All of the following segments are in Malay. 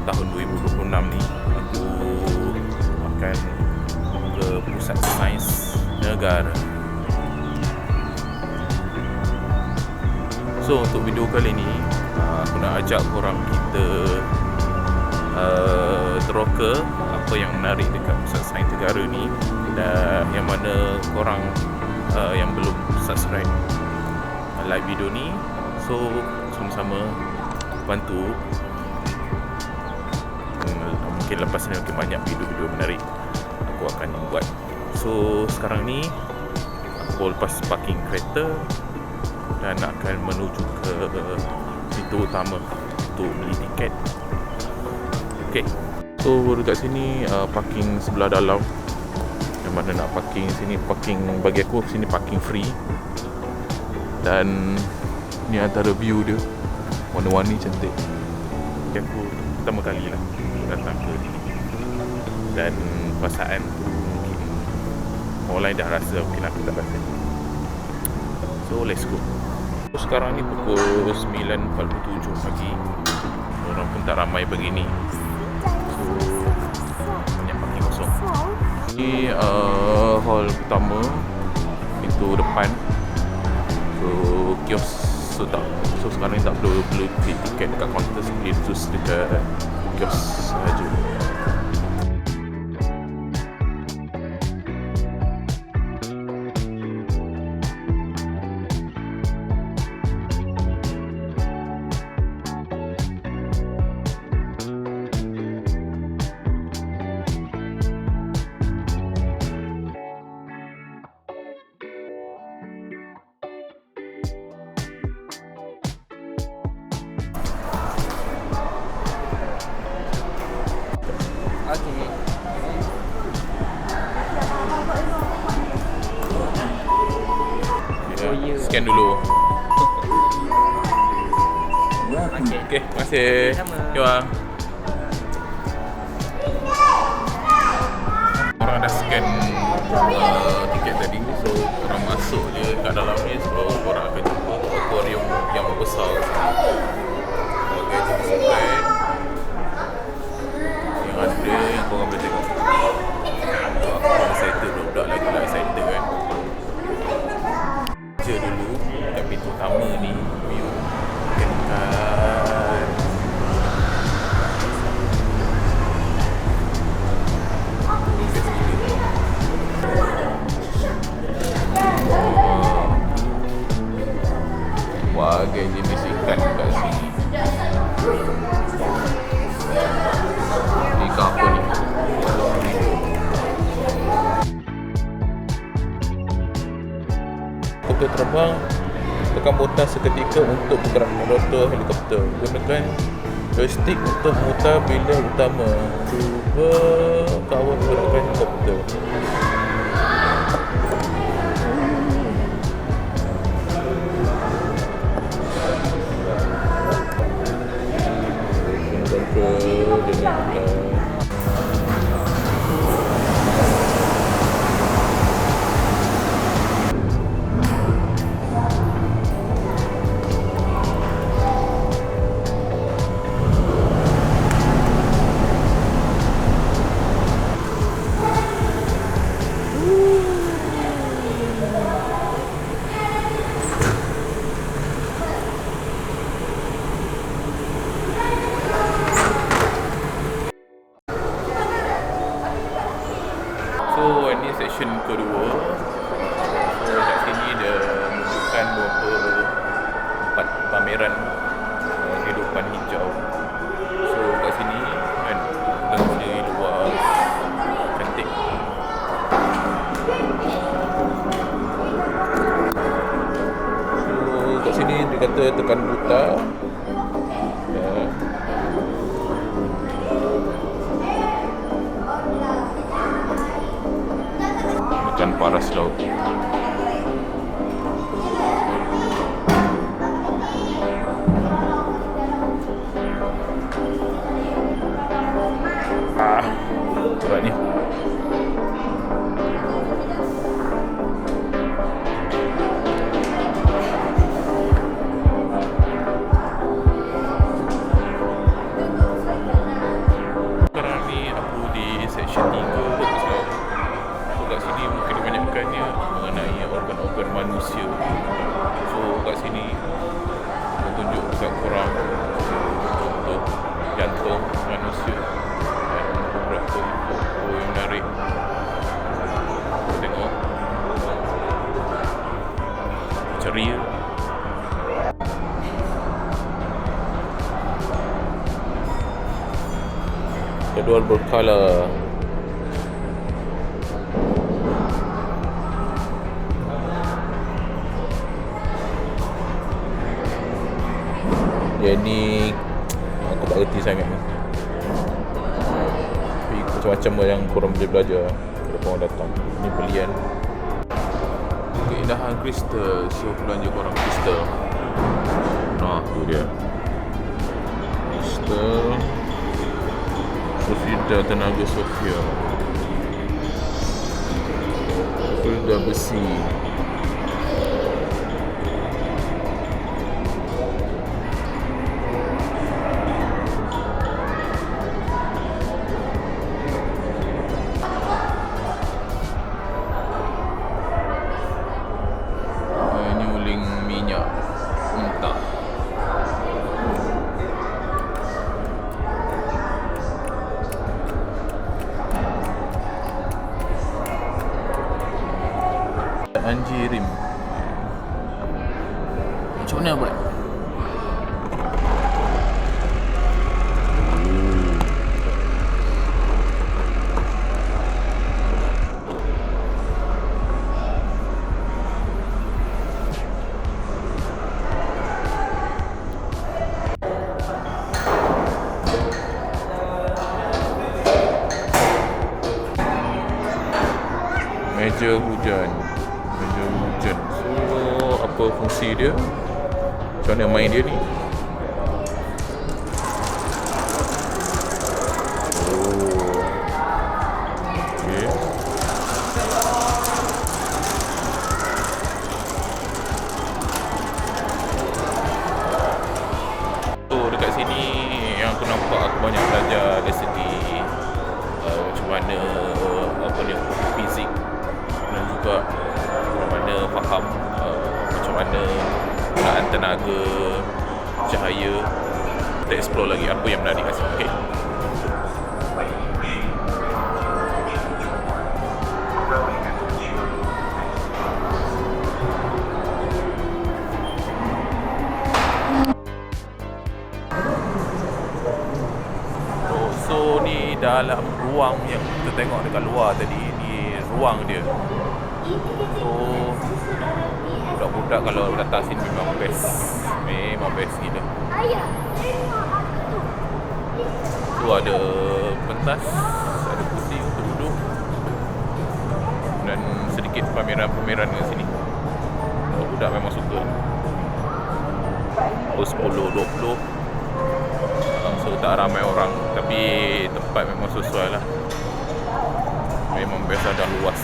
tahun 2026 ni aku akan ke Pusat Sains Negara. So untuk video kali ni aku nak ajak korang kita teroka apa yang menarik dekat Pusat Sains Negara ni, dan yang mana korang yang belum subscribe, like video ni. So sama-sama bantu. Mungkin lepas ni makin banyak video-video menarik aku akan buat. So sekarang ni aku lepas parking kereta dan akan menuju ke pintu utama untuk beli tiket. Okay, so dekat sini parking sebelah dalam. Yang mana nak parking sini, parking bagi aku sini parking free. Dan ni antara view dia, warna-warni cantik. Aku pertama kali lah datang ke sini, dan perasaan tu mungkin orang lain dah rasa, mungkin aku tak rasa. So let's go. So, sekarang ni pukul 9.47 pagi. Orang pun tak ramai begini. So banyak parking kosong. Ni hall pertama, pintu depan. So kios so sekarang ni tak perlu beli tiket dekat kaunter, boleh terus dekat kios sahaja. Scan dulu. Okay, terima kasih. Terima. Orang dah scan tiket tadi, so orang masuk je kat dalam ni. So orang akan jumpa akuarium yang besar sebagai jenis ikan yang ada, yang korang boleh tengok. Aku pun excited, budak lagi lah excited kan. Je dulu kat pintu utama ni, view dekat wagai jenis ikan kat sini. Ikan apa ni? Untuk terbang, tekan butang seketika untuk bergerak rotor helikopter. Gunakan joystick untuk memutar biliar utama. Cuba kawal pergerakan helikopter. Control dengan section kedua. So kat sini dia menunjukkan beberapa pameran kehidupan hijau. So kat sini kan lebih luas, cantik. So kat sini dia kata tekan buta. Ikan paras laut. Berat ni. Jadual berkala. Yang ni aku tak reti sangat ni. Tapi macam-macam yang korang boleh belajar kalau korang datang. Ni belian keindahan kristal. So belanja korang kristal. Nah tu dia kristal Sofida Tenaga Sofia, Sofida besi. Nyuling minyak mentah. Anjirim. Macam mana buat? Meja hujan. So apa fungsi dia? Macam mana main dia ni? Okay. So dekat sini yang aku nampak, aku banyak belajar dari segi macam mana fizik, dan juga macam mana faham macam mana penggunaan tenaga, cahaya. Kita explore lagi apa yang menarik kat sini. Okay. So ni dalam ruang yang kita tengok dekat luar tadi, ni ruang dia. So budak-budak kalau datang sini memang best. Memang best gila. Tu ada pentas, ada kursi untuk duduk, dan sedikit pameran-pameran kat sini. Budak memang suka. 10-20. So tak ramai orang, tapi tempat memang sesuai lah. Memang best, ada luas.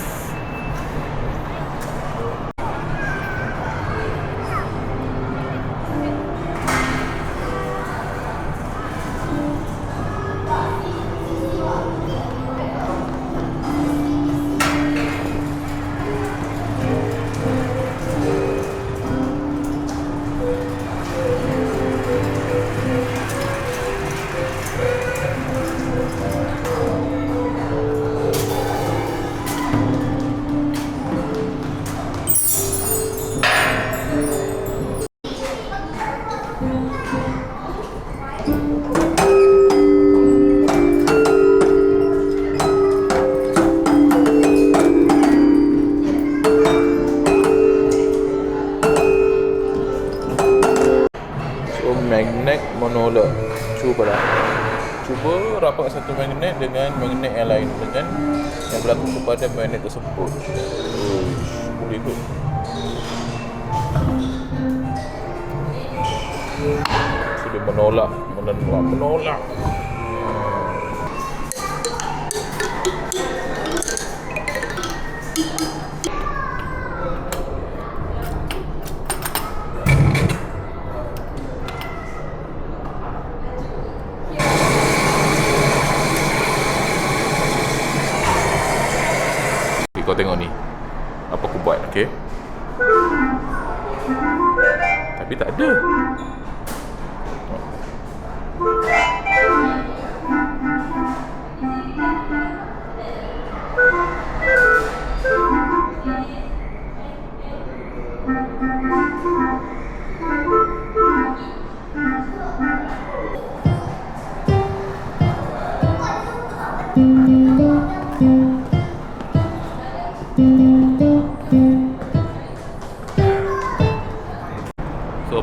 Magnet monolog. Cuba rapat satu magnet dengan magnet yang lain, dengan yang berlaku kepada magnet tersebut. Boleh tu. Sudah menolak. Kau tengok ni apa aku buat, okey? Tapi tak ada.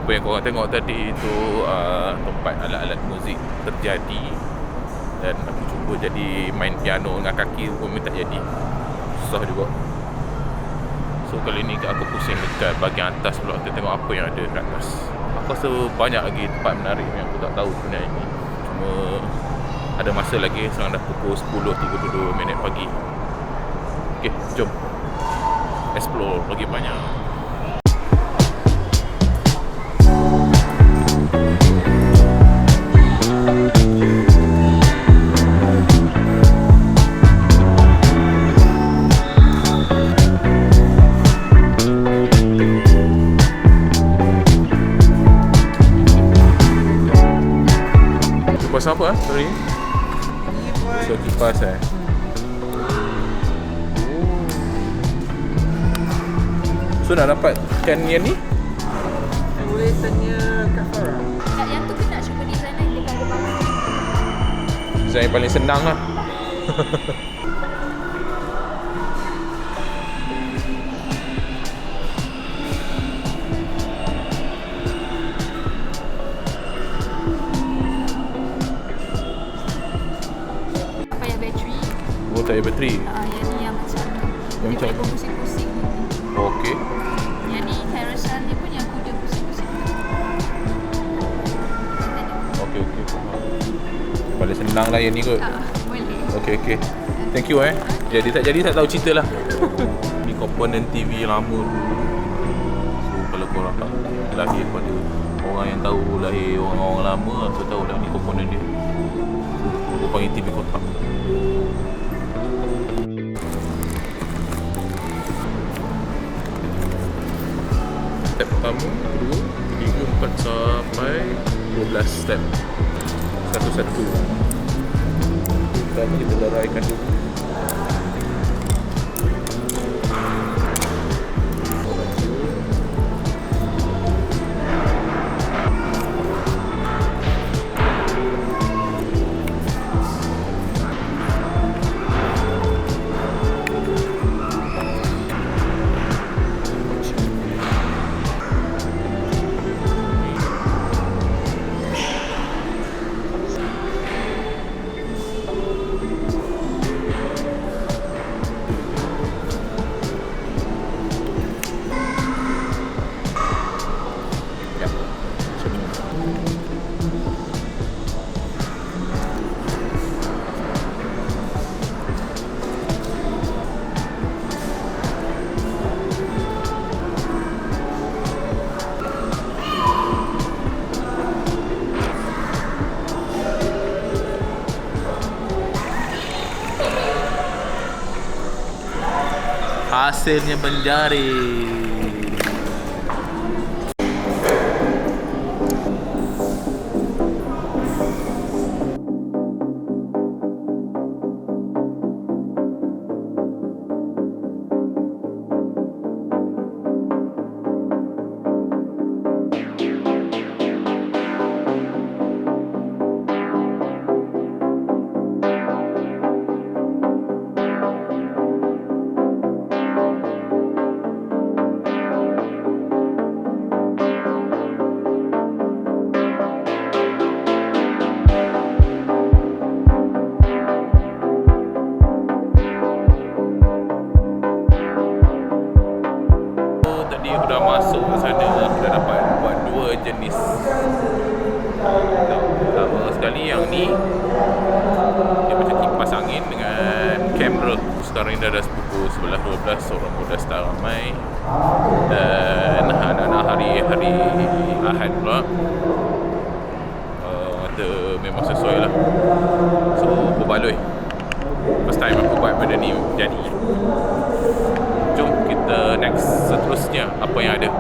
Apa yang korang tengok tadi itu tempat alat-alat muzik terjadi. Dan aku cuba jadi main piano dengan kaki pun tak jadi. Susah juga. So kali ni aku pusing dekat bahagian atas pula. Kita tengok apa yang ada kat atas. Aku rasa banyak lagi tempat menarik yang aku tak tahu sebenarnya ni. Cuma ada masa lagi. Sekarang dah pukul 10.32 pagi. Okay, jom explore lagi banyak. Kipas apa sorry? So kipas So nak dapatkan yang ni? Boleh tanya Kak Farah. Yang tu kena cuba design lain dekat ada bawah. Design yang paling senang lah. Apa yang bateri? Oh tak ada bateri. Yang ni yang macam Yang dia macam boleh pusing-pusing. Okey. Yang ni carousel dia pun yang kuda pusing-pusing. Okey. Paling senang lah yang ni kot. Boleh. Okey. Thank you Jadi tak jadi tak tahu cerita lah. Ni komponen TV lama dulu. So kalau korang tak lahir pada orang yang tahu lahir orang-orang lama, so tahu lah ni komponen dia. Aku panggil TV kotak. Step pertama, kedua, ketiga, 4 sampai 12 step. Satu-satu. Pertama kita leraikan dulu. Hasilnya menjadi aku dah masuk ke sana, aku dah dapat buat 2 jenis. Pertama sekali yang ni dia macam kipas angin dengan kamera. Sekarang ni dah pukul 11.12, orang pun dah start ramai. Dan anak-anak hari Ahad pula, kata memang sesuai lah. So berbaloi, first time aku buat benda ni jadi. Jom kita next seterusnya apa yang ada.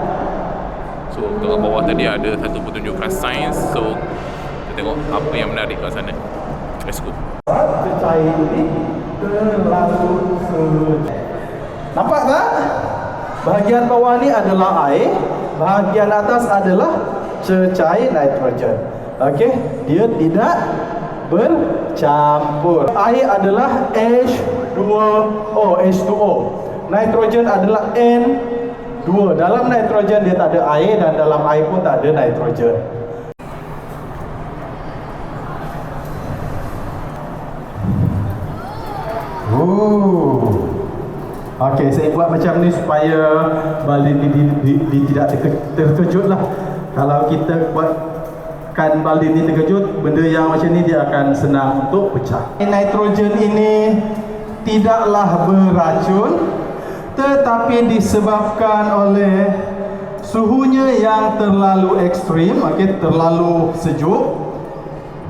So kat bawah tadi ada satu pertunjukan sains. So kita tengok apa yang menarik kat sana. Let's go. Cecair ini terlalu nampak tak? Bahagian bawah ni adalah air, bahagian atas adalah cecair nitrogen. Okey, dia tidak bercampur. Air adalah H2O. Nitrogen adalah N2. Dua, dalam nitrogen dia tak ada air dan dalam air pun tak ada nitrogen. Okey, saya buat macam ni supaya baldi ni tidak terkejut lah. Kalau kita buatkan baldi ni terkejut, benda yang macam ni dia akan senang untuk pecah. Nitrogen ini tidaklah beracun, tetapi disebabkan oleh suhunya yang terlalu ekstrim, okey, terlalu sejuk,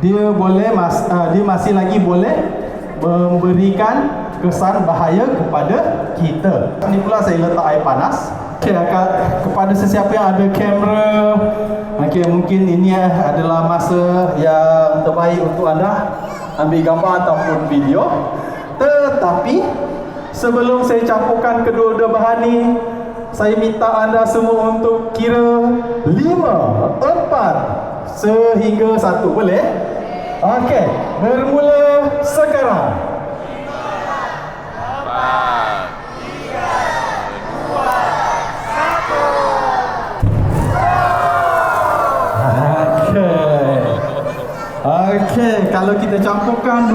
dia masih lagi boleh memberikan kesan bahaya kepada kita. Ini pula saya letak air panas. Okay, kepada sesiapa yang ada kamera, okay, mungkin ini adalah masa yang terbaik untuk anda ambil gambar ataupun video. Tetapi sebelum saya campurkan kedua-dua bahan ni, saya minta anda semua untuk kira 5, 4 sehingga 1. Boleh? Okey, bermula sekarang. 4, 3, 2, 1. Okey, kalau kita campurkan